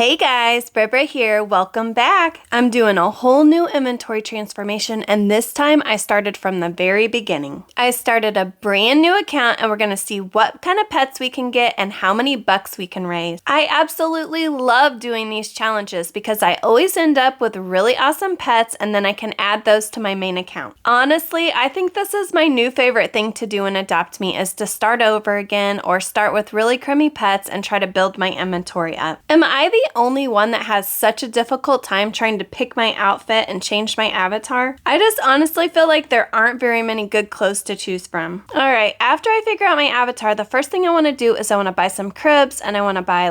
Hey guys, Barbara here. Welcome back. I'm doing a whole new inventory transformation, and this time I started from the very beginning. I started a brand new account, and we're going to see what kind of pets we can get and how many bucks we can raise. I absolutely love doing these challenges because I always end up with really awesome pets, and then I can add those to my main account. Honestly, I think this is my new favorite thing to do in Adopt Me, is to start over again or start with really crummy pets and try to build my inventory up. Am I the only one that has such a difficult time trying to pick my outfit and change my avatar? I just honestly feel like there aren't very many good clothes to choose from. Alright, after I figure out my avatar, the first thing I want to do is I want to buy some cribs, and I want to buy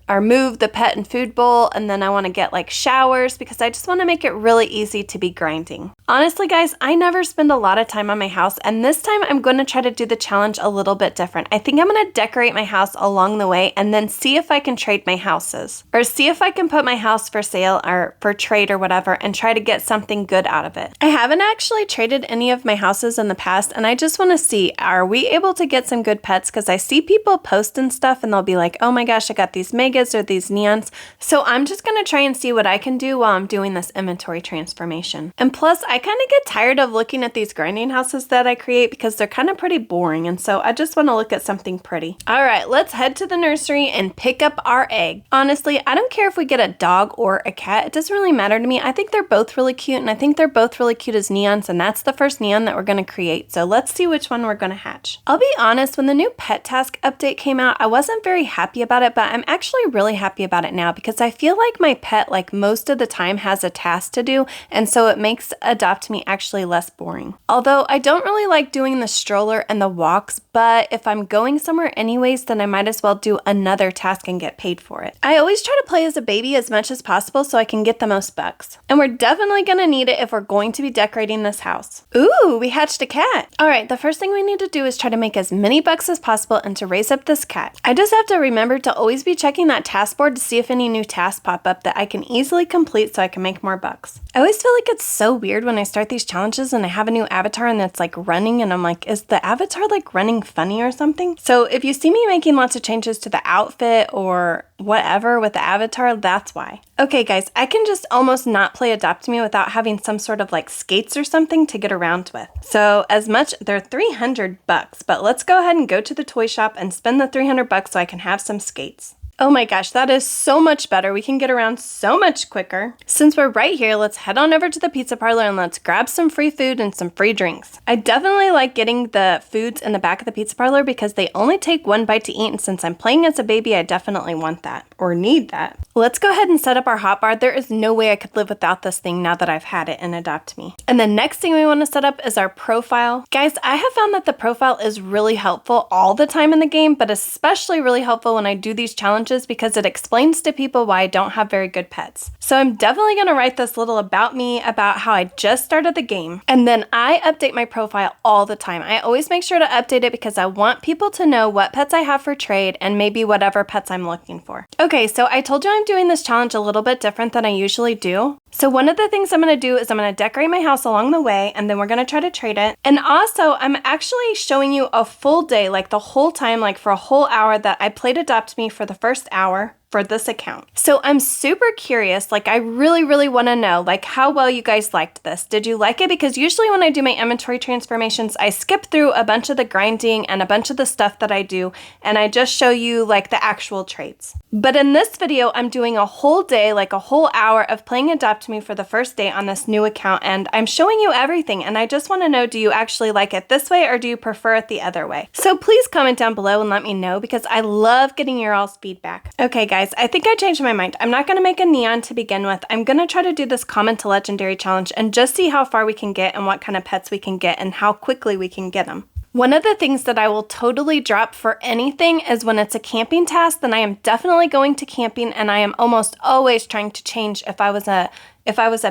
or move the pet and food bowl, and then I want to get showers because I just want to make it really easy to be grinding. Honestly guys, I never spend a lot of time on my house, and this time I'm going to try to do the challenge a little bit different. I think I'm going to decorate my house along the way and then see if I can trade my houses. Or see if I can put my house for sale or for trade or whatever and try to get something good out of it. I haven't actually traded any of my houses in the past, and I just want to see, are we able to get some good pets? Because I see people post and stuff and they'll be like, oh my gosh, I got these megas or these neons. So I'm just going to try and see what I can do while I'm doing this inventory transformation. And plus, I kind of get tired of looking at these grinding houses that I create because they're kind of pretty boring, and so I just want to look at something pretty. Alright, let's head to the nursery and pick up our egg. Honestly, I don't care if we get a dog or a cat. It doesn't really matter to me. I think they're both really cute, and I think they're both really cute as neons, and that's the first neon that we're going to create. So let's see which one we're going to hatch. I'll be honest, when the new pet task update came out, I wasn't very happy about it, but I'm actually really happy about it now because I feel like my pet, most of the time, has a task to do, and so it makes Adopt Me actually less boring. Although I don't really like doing the stroller and the walks, but if I'm going somewhere anyways, then I might as well do another task and get paid for it. I always try to play as a baby as much as possible so I can get the most bucks. And we're definitely going to need it if we're going to be decorating this house. Ooh, we hatched a cat. Alright, the first thing we need to do is try to make as many bucks as possible and to raise up this cat. I just have to remember to always be checking that task board to see if any new tasks pop up that I can easily complete so I can make more bucks. I always feel like it's so weird when I start these challenges and I have a new avatar and it's running, and I'm like, is the avatar running funny or something? So if you see me making lots of changes to the outfit or whatever with the avatar, that's why. Okay guys, I can just almost not play Adopt Me without having some sort of skates or something to get around with. So they're 300 bucks, but let's go ahead and go to the toy shop and spend the 300 bucks so I can have some skates. Oh my gosh, that is so much better. We can get around so much quicker. Since we're right here, let's head on over to the pizza parlor and let's grab some free food and some free drinks. I definitely like getting the foods in the back of the pizza parlor because they only take one bite to eat, and since I'm playing as a baby, I definitely want that or need that. Let's go ahead and set up our hotbar. There is no way I could live without this thing now that I've had it in Adopt Me. And the next thing we want to set up is our profile. Guys, I have found that the profile is really helpful all the time in the game, but especially really helpful when I do these challenges because it explains to people why I don't have very good pets. So I'm definitely going to write this little about me about how I just started the game. And then I update my profile all the time. I always make sure to update it because I want people to know what pets I have for trade and maybe whatever pets I'm looking for. Okay, so I told you I'm doing this challenge a little bit different than I usually do. So one of the things I'm going to do is I'm going to decorate my house along the way, and then we're going to try to trade it. And also, I'm actually showing you a full day, the whole time, for a whole hour that I played Adopt Me for the first hour for this account. So I'm super curious, I really want to know, how well you guys liked this. Did you like it? Because usually when I do my inventory transformations, I skip through a bunch of the grinding and a bunch of the stuff that I do, and I just show you, the actual trades. But in this video, I'm doing a whole day, a whole hour of playing Adopt Me for the first day on this new account, and I'm showing you everything, and I just want to know, do you actually like it this way or do you prefer it the other way? So please comment down below and let me know because I love getting your all's feedback. Okay guys, I think I changed my mind. I'm not going to make a neon to begin with. I'm going to try to do this common to legendary challenge and just see how far we can get and what kind of pets we can get and how quickly we can get them. One of the things that I will totally drop for anything is when it's a camping task, then I am definitely going to camping, and I am almost always trying to change. If I was a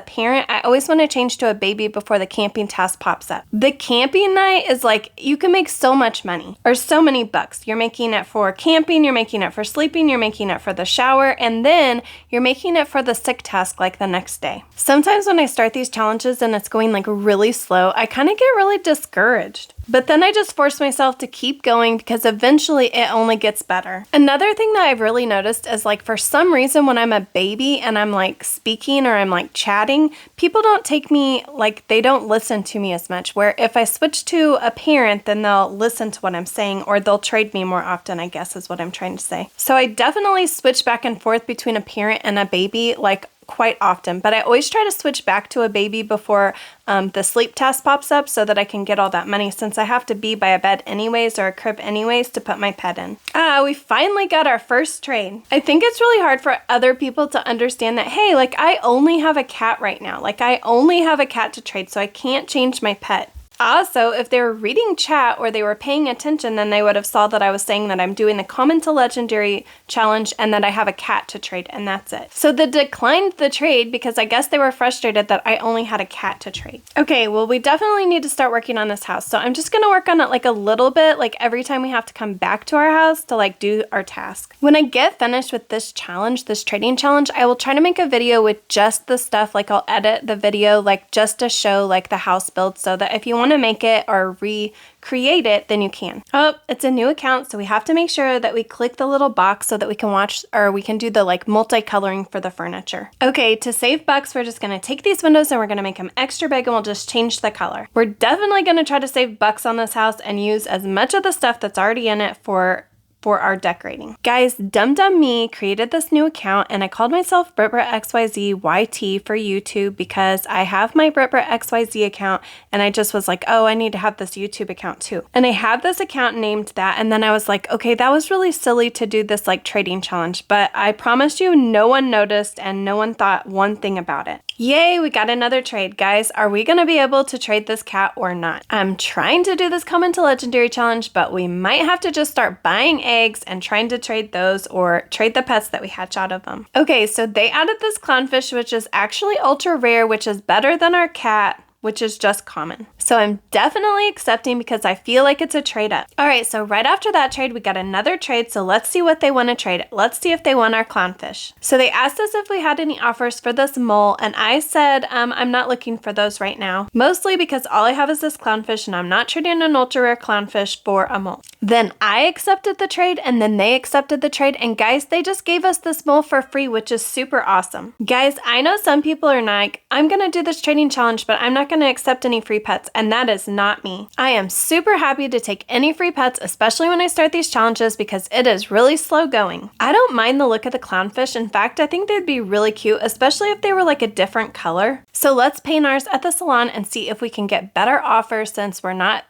parent, I always want to change to a baby before the camping task pops up. The camping night is you can make so much money or so many bucks. You're making it for camping, you're making it for sleeping, you're making it for the shower, and then you're making it for the sick task the next day. Sometimes when I start these challenges and it's going really slow, I kind of get really discouraged. But then I just forced myself to keep going because eventually it only gets better. Another thing that I've really noticed is like for some reason when I'm a baby and I'm like speaking or I'm like chatting, people don't take me, like they don't listen to me as much. Where if I switch to a parent, then they'll listen to what I'm saying or they'll trade me more often, I guess is what I'm trying to say. So I definitely switch back and forth between a parent and a baby like quite often, but I always try to switch back to a baby before the sleep test pops up so that I can get all that money since I have to be by a bed anyways or a crib anyways to put my pet in. We finally got our first trade. I think it's really hard for other people to understand that, hey, like I only have a cat right now. Like I only have a cat to trade, so I can't change my pet. Also, if they were reading chat or they were paying attention, then they would have saw that I was saying that I'm doing the Common to Legendary challenge and that I have a cat to trade, and that's it. So they declined the trade because I guess they were frustrated that I only had a cat to trade. Okay, well, we definitely need to start working on this house. So I'm just going to work on it like a little bit, like every time we have to come back to our house to like do our task. When I get finished with this challenge, this trading challenge, I will try to make a video with just the stuff. Like I'll edit the video like just to show like the house build so that if you want to make it or recreate it, then you can. Oh, it's a new account, so we have to make sure that we click the little box so that we can watch or we can do the like multicoloring for the furniture. Okay, to save bucks, we're just gonna take these windows and we're gonna make them extra big and we'll just change the color. We're definitely gonna try to save bucks on this house and use as much of the stuff that's already in it for our decorating. Guys, Dumb Me created this new account and I called myself BritBritXYZ for YouTube because I have my BritBritXYZ account and I just was like, oh, I need to have this YouTube account too. And I have this account named that, and then I was like, okay, that was really silly to do this like trading challenge, but I promise you no one noticed and no one thought one thing about it. Yay, we got another trade. Guys, are we going to be able to trade this cat or not? I'm trying to do this Common to Legendary challenge, but we might have to just start buying eggs and trying to trade those or trade the pets that we hatch out of them. Okay, so they added this clownfish, which is actually ultra rare, which is better than our cat, which is just common. So I'm definitely accepting because I feel like it's a trade up. All right, so right after that trade, we got another trade. So let's see what they want to trade. Let's see if they want our clownfish. So they asked us if we had any offers for this mole, and I said, I'm not looking for those right now. Mostly because all I have is this clownfish and I'm not trading an ultra rare clownfish for a mole. Then I accepted the trade and then they accepted the trade. And guys, they just gave us this mole for free, which is super awesome. Guys, I know some people are like, I'm gonna do this trading challenge, but I'm not gonna accept any free pets, and that is not me. I am super happy to take any free pets, especially when I start these challenges because it is really slow going. I don't mind the look of the clownfish. In fact, I think they'd be really cute, especially if they were like a different color. So let's paint ours at the salon and see if we can get better offers since we're not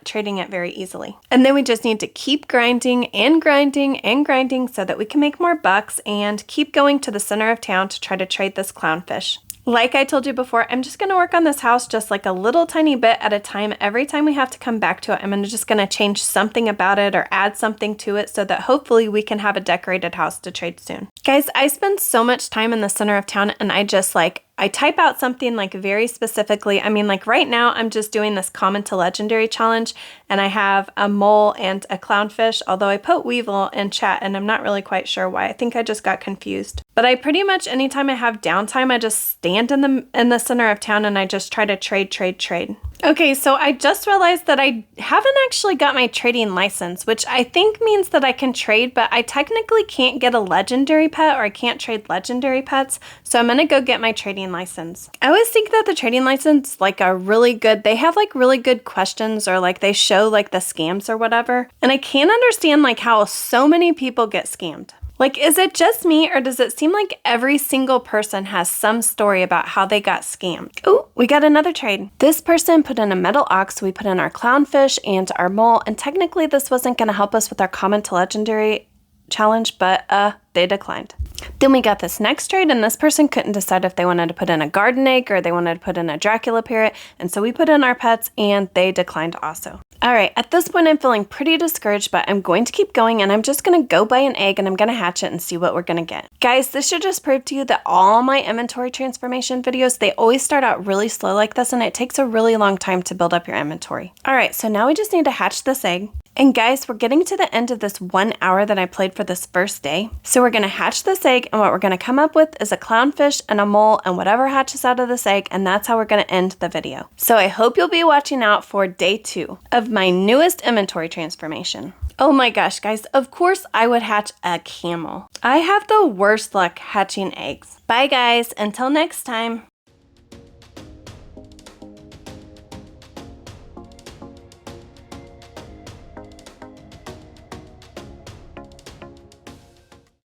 trading it very easily. And then we just need to keep grinding and grinding and grinding so that we can make more bucks and keep going to the center of town to try to trade this clownfish. Like I told you before, I'm just going to work on this house just like a little tiny bit at a time. Every time we have to come back to it, I'm just going to change something about it or add something to it so that hopefully we can have a decorated house to trade soon. Guys, I spend so much time in the center of town and I type out something like very specifically. I mean, like right now I'm just doing this Common to Legendary challenge and I have a mole and a clownfish, although I put Weevil in chat and I'm not really quite sure why. I think I just got confused. But I pretty much, anytime I have downtime, I just stand in the center of town and I just try to trade. Okay, so I just realized that I haven't actually got my trading license, which I think means that I can trade, but I technically can't get a legendary pet or I can't trade legendary pets. So I'm going to go get my trading license. I always think that the trading license like they have like really good questions or like they show like the scams or whatever. And I can't understand like how so many people get scammed. Like, is it just me or does it seem like every single person has some story about how they got scammed? Oh, we got another trade. This person put in a metal ox, we put in our clownfish and our mole, and technically this wasn't going to help us with our Common to Legendary challenge, but they declined. Then we got this next trade, and this person couldn't decide if they wanted to put in a garden egg or they wanted to put in a Dracula parrot, and so we put in our pets and they declined also. All right, at this point I'm feeling pretty discouraged, but I'm going to keep going and I'm just going to go buy an egg and I'm going to hatch it and see what we're going to get. Guys, this should just prove to you that all my inventory transformation videos, they always start out really slow like this and it takes a really long time to build up your inventory. All right, so now we just need to hatch this egg. And guys, we're getting to the end of this 1 hour that I played for this first day. So we're going to hatch this egg and what we're going to come up with is a clownfish and a mole and whatever hatches out of this egg, and that's how we're going to end the video. So I hope you'll be watching out for day 2 of my newest inventory transformation. Oh my gosh, guys, of course I would hatch a camel. I have the worst luck hatching eggs. Bye guys, until next time.